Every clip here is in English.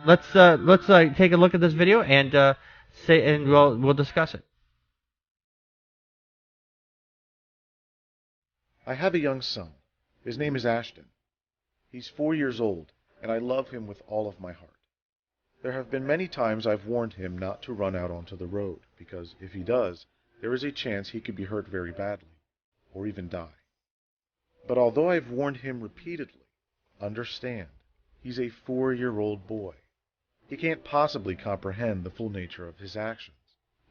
let's take a look at this video and we'll discuss it. I have a young son. His name is Ashton. He's 4 years old, and I love him with all of my heart. There have been many times I've warned him not to run out onto the road, because if he does, there is a chance he could be hurt very badly, or even die. But although I've warned him repeatedly, understand, he's a 4-year-old boy. He can't possibly comprehend the full nature of his actions.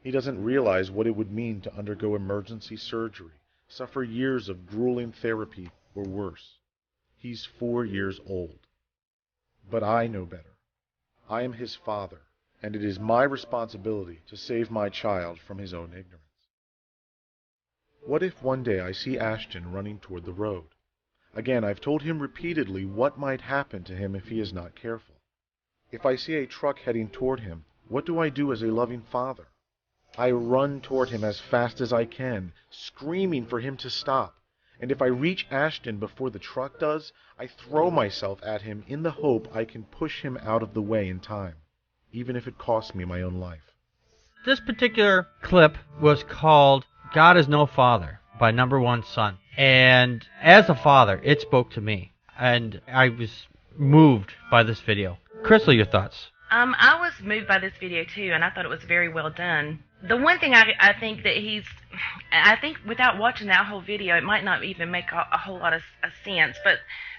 He doesn't realize what it would mean to undergo emergency surgery, suffer years of grueling therapy, or worse. He's 4 years old. But I know better. I am his father, and it is my responsibility to save my child from his own ignorance. What if one day I see Ashton running toward the road? Again, I've told him repeatedly what might happen to him if he is not careful. If I see a truck heading toward him, what do I do as a loving father? I run toward him as fast as I can, screaming for him to stop. And if I reach Ashton before the truck does, I throw myself at him in the hope I can push him out of the way in time, even if it costs me my own life. This particular clip was called God is No Father by Number One Son. And as a father, it spoke to me. And I was moved by this video. Crystal, your thoughts? I was moved by this video too, and I thought it was very well done. The one thing I think that I think without watching that whole video, it might not even make a whole lot of sense. But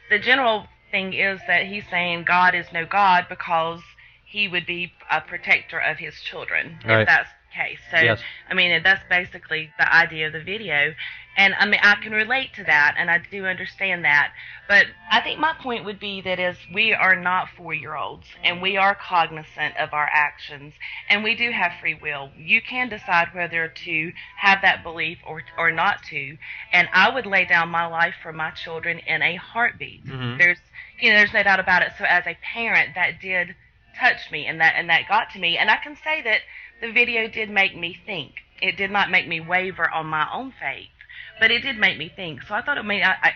the general thing is that he's saying God is no God because he would be a protector of his children, right, if that's the case. So, yes. I mean, that's basically the idea of the video. And, I mean, I can relate to that, and I do understand that. But I think my point would be that is we are not 4-year-olds, and we are cognizant of our actions, and we do have free will. You can decide whether to have that belief or not to. And I would lay down my life for my children in a heartbeat. Mm-hmm. There's no doubt about it. So as a parent, that did touch me, and that got to me. And I can say that the video did make me think. It did not make me waver on my own faith, but it did make me think. So I thought it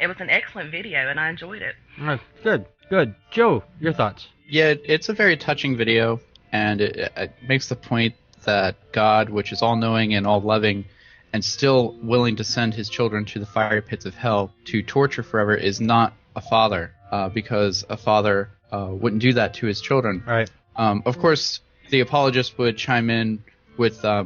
was an excellent video, and I enjoyed it. Good. Joe, your thoughts? Yeah, it's a very touching video, and it makes the point that God, which is all-knowing and all-loving, and still willing to send his children to the fiery pits of hell to torture forever, is not a father, because a father wouldn't do that to his children. Right. Of course, the apologist would chime in with, I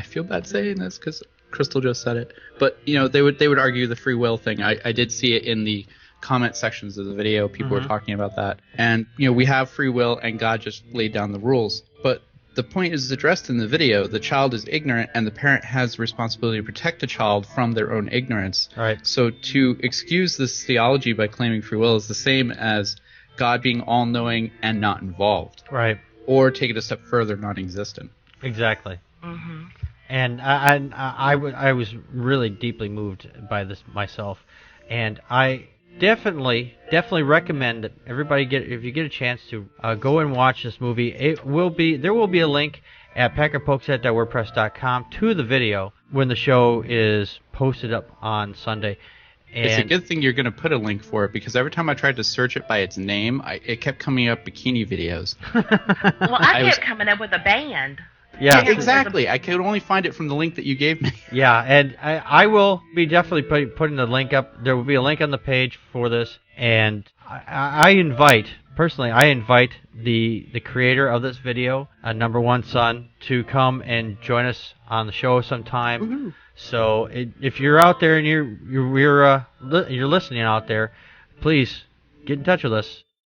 feel bad saying this because Crystal just said it, but they would argue the free will thing. I did see it in the comment sections of the video. People were talking about that, and we have free will, and God just laid down the rules. But the point is addressed in the video. The child is ignorant, and the parent has the responsibility to protect the child from their own ignorance. Right. So to excuse this theology by claiming free will is the same as God being all-knowing and not involved. Right. Or take it a step further, non-existent. Exactly. Mm-hmm. And I was really deeply moved by this myself, and I definitely recommend that everybody if you get a chance to go and watch this movie. There will be a link at packardpokesat.wordpress.com to the video when the show is posted up on Sunday. And it's a good thing you're going to put a link for it, because every time I tried to search it by its name, it kept coming up bikini videos. Well, I kept coming up with a band. Yeah, exactly. I could only find it from the link that you gave me. Yeah, and I will be definitely putting the link up. There will be a link on the page for this, and I invite the creator of this video, Number One Son, to come and join us on the show sometime. Woo-hoo. So if you're out there and you're listening out there, please get in touch with us.